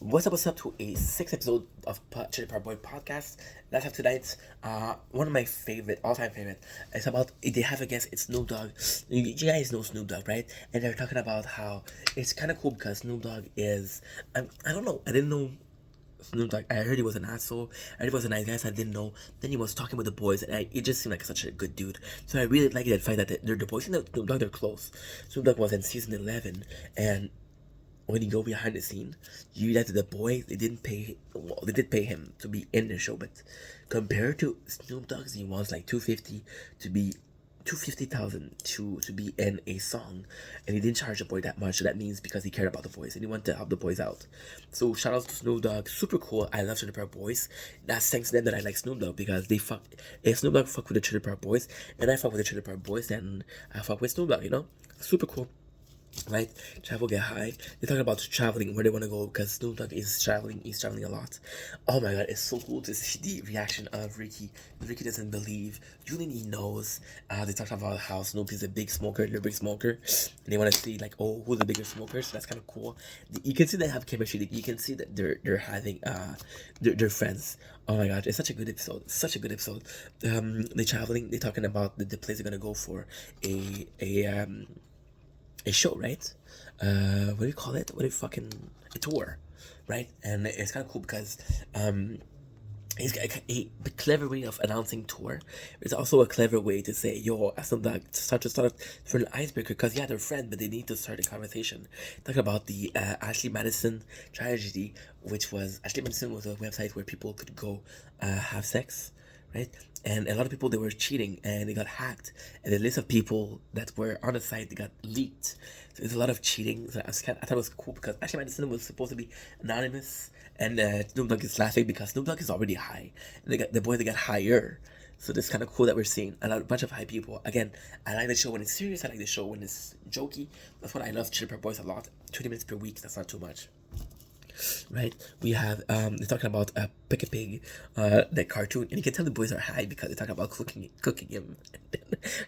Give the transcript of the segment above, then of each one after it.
What's up to a sixth episode of Chili Park Boy podcast. Let's have tonight, one of my favorite, all-time favorite. It's about, they have a guest, it's Snoop Dogg. You guys know Snoop Dogg, right? And they're talking about how it's kind of cool because Snoop Dogg is, I don't know, I didn't know Snoop Dogg. I heard he was an asshole. I heard he was a nice guy, so I didn't know. Then he was talking with the boys, and it just seemed like such a good dude. So I really like that fact that the boys and Snoop Dogg, they're close. Snoop Dogg was in season 11, and when you go behind the scene, you realize that the boys they didn't pay. Well, they did pay him to be in the show, but compared to Snoop Dogg's, he wants like 250 to be 250,000 to be in a song, and he didn't charge the boy that much. So that means because he cared about the boys and he wanted to help the boys out. So shout out to Snoop Dogg, super cool. I love Chili Peppers Boys. That's thanks to them that I like Snoop Dogg because they fuck. If Snoop Dogg fuck with the Chili Peppers Boys, and I fuck with the Chili Peppers Boys, then I fuck with Snoop Dogg. Super cool, right? Travel get high. They're talking about traveling, where they want to go because Snoop Dogg is traveling. He's traveling a lot. Oh my god, it's so cool to see the reaction of Ricky. Ricky doesn't believe. Julian, he knows. They talked about how Snoop is a big smoker. They're a big smoker. And they want to see like, oh, who's the bigger smoker? So that's kind of cool. You can see they have chemistry. You can see that they're having they're friends. Oh my god, it's such a good episode. Such a good episode. They're traveling. They're talking about the place they're gonna go for a show, right? What do you call it? What do you fucking a tour, right? And it's kind of cool because he's got a clever way of announcing tour. It's also a clever way to say, yo, I still like to start for an icebreaker because yeah, they're friends, but they need to start a conversation. Talking about the Ashley Madison tragedy, which was Ashley Madison was a website where people could go have sex, right? And a lot of people they were cheating and they got hacked, and the list of people that were on the site they got leaked. So there's a lot of cheating. So I thought it was cool because Ashley Madison was supposed to be anonymous, and Snoop Dogg is laughing because Snoop Dogg is already high, and they got the boy they got higher. So it's kind of cool that we're seeing a bunch of high people. Again, I like the show when it's serious. I like the show when it's jokey. That's what I love Chili Pepper Boys a lot. 20 minutes per week. That's not too much, right? We have they're talking about Pick a Pig, the cartoon, and you can tell the boys are high because they talk about cooking him.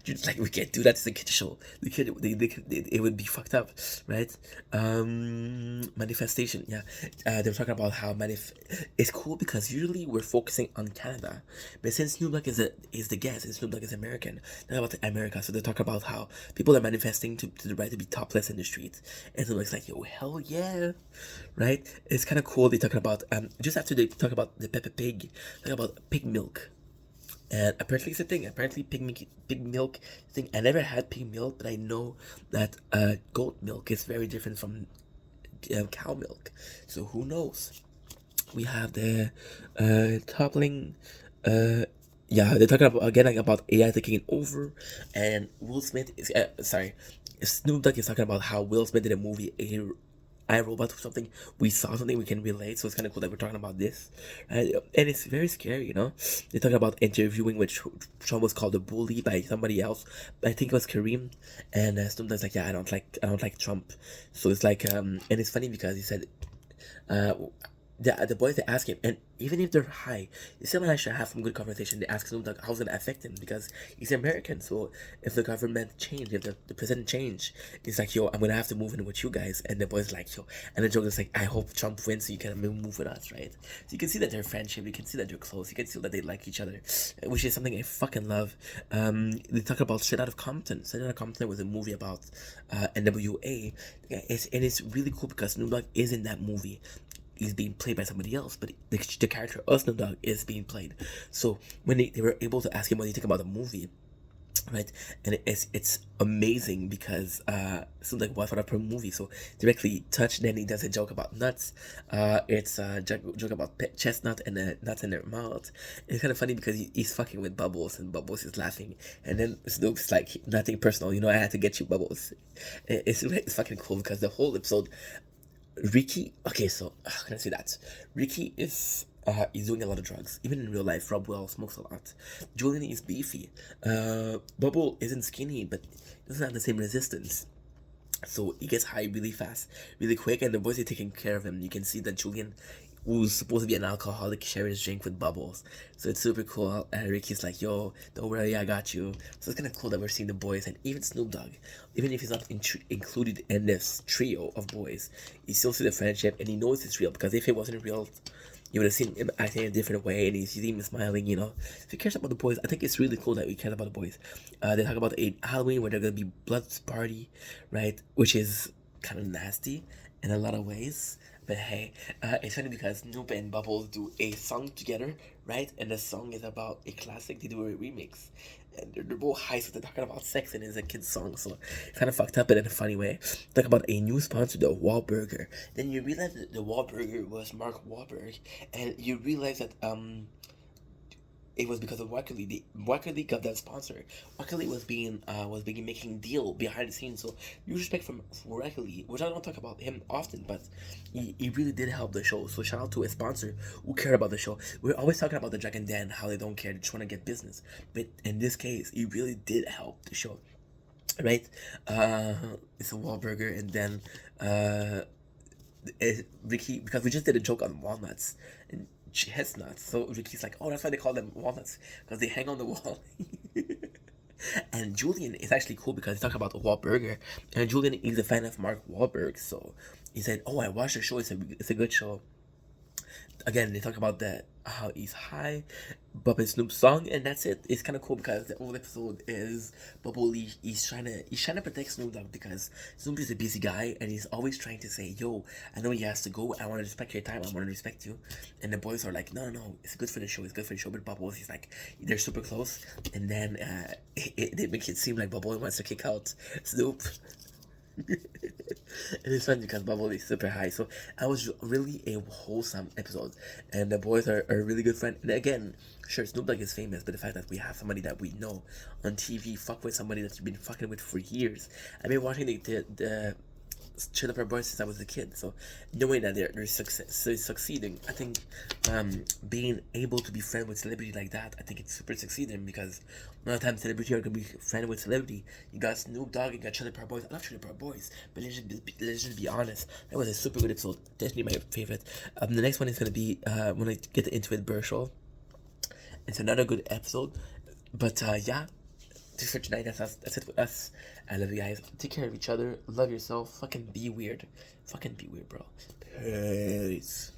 Just like we can't do that as a kid show. The kid, it would be fucked up, right? Manifestation, yeah. They're talking about how it's cool because usually we're focusing on Canada, but since Snoop Dogg is the guest, and Snoop Dogg is American, they're about America, so they talk about how people are manifesting to the right to be topless in the streets, and Snoop Dogg's like, yo, hell yeah, right? It's kind of cool. They talking about just after they talk about the Peppa Pig, talk about pig milk, and apparently it's a thing. Apparently pig milk thing. I never had pig milk, but I know that goat milk is very different from cow milk. So who knows? We have the toppling. Yeah, they're talking about again like about AI taking over, and Will Smith is sorry, Snoop Dogg is talking about how Will Smith did a movie, I Robot or something. We saw something we can relate, so it's kind of cool that we're talking about this, right? And it's very scary, They're talking about interviewing which Trump was called a bully by somebody else, but I think it was Kareem, and Snoop Dogg's like, yeah, I don't like Trump, so it's like and it's funny because he said, uh, the boys they ask him, and even if they're high, they still manage to have some good conversation. They ask Snoop Dogg how's it gonna affect him because he's American. So if the government change, if the president change, he's like, yo, I'm gonna have to move in with you guys. And the boys like, yo, and the joke is like, I hope Trump wins so you can move with us, right? So you can see that they're friendship. You can see that they're close. You can see that they like each other, which is something I fucking love. They talk about Straight Outta Compton. Straight Outta Compton was a movie about NWA. And it's really cool because Snoop Dogg is in that movie. He's being played by somebody else, but the character of Snoop Dogg is being played. So when they were able to ask him what do you think about the movie, right? And it's amazing because Snoop Dogg was for a movie, so directly touched. Then he does a joke about nuts. It's a joke about chestnut and the nuts in their mouth. It's kind of funny because he's fucking with Bubbles and Bubbles is laughing, and then Snoop's like nothing personal. I had to get you Bubbles. It's fucking cool because the whole episode Ricky, okay, so how can I say that? Ricky is doing a lot of drugs. Even in real life, Rob Will smokes a lot. Julian is beefy. Bubble isn't skinny, but doesn't have the same resistance. So he gets high really fast, really quick, and the boys are taking care of him. You can see that Julian who's supposed to be an alcoholic sharing his drink with Bubbles. So it's super cool. And Ricky's like, yo, don't worry, I got you. So it's kind of cool that we're seeing the boys and even Snoop Dogg, even if he's not included in this trio of boys, you still see the friendship and he knows it's real, because if it wasn't real, you would have seen him acting in a different way, and he's even smiling, you know. So he cares about the boys. I think it's really cool that we care about the boys. They talk about a Halloween where they're gonna be blood party, right? Which is kind of nasty in a lot of ways. But hey, it's funny because Snoop and Bubbles do a song together, right? And the song is about a classic. They do a remix, and they're both high, so they're talking about sex, and it's a kid's song, so it's kind of fucked up, but in a funny way. Talk about a new sponsor, the Wahlburger. Then you realize that the Wahlburger was Mark Wahlberg, and you realize that it was because of Wackerly. Wackerly got that sponsor. Wackerly was being making deal behind the scenes. So you respect from Wackerly, which I don't talk about him often, but he really did help the show. So shout out to a sponsor who care about the show. We're always talking about the Jack and Dan, how they don't care, they're trying to get business. But in this case, he really did help the show. Right? It's a Wahlburger, and then Ricky, because we just did a joke on walnuts and chestnuts. So Ricky's like, oh, that's why they call them walnuts, because they hang on the wall. And Julian is actually cool because he talked about the Wahlburger, and Julian is a fan of Mark Wahlberg, so he said, "Oh, I watched the show. It's a good show." Again, they talk about that how he's high, Bubba and Snoop's song, and that's it. It's kind of cool because the whole episode is Bubba Lee. He's trying to protect Snoop Dogg because Snoop is a busy guy and he's always trying to say, "Yo, I know he has to go. I want to respect your time. I want to respect you." And the boys are like, "No, no, no. It's good for the show. It's good for the show." But Bubbles, he's like, they're super close, and then they make it seem like Bubble wants to kick out Snoop. It is fun because Bubble is super high. So I was really a wholesome episode. And the boys are a really good friend. And again, sure, Snoop Dogg is famous, but the fact that we have somebody that we know on TV fuck with somebody that you've been fucking with for years. I've been watching the Chill Up Our Boys since I was a kid, so knowing that they're succeeding, I think being able to be friends with celebrity like that, I think it's super succeeding, because a lot of times celebrity are gonna be friends with celebrity. You got Snoop Dogg, you got Chill Up Our Boys. I love Chill Up Our Boys, but let's just be honest. That was a super good episode, definitely my favorite. The next one is gonna be when I get into it, Burchell. It's another good episode, but yeah, just for tonight, that's it with us. I love you guys. Take care of each other. Love yourself. Fucking be weird. Fucking be weird, bro. Peace.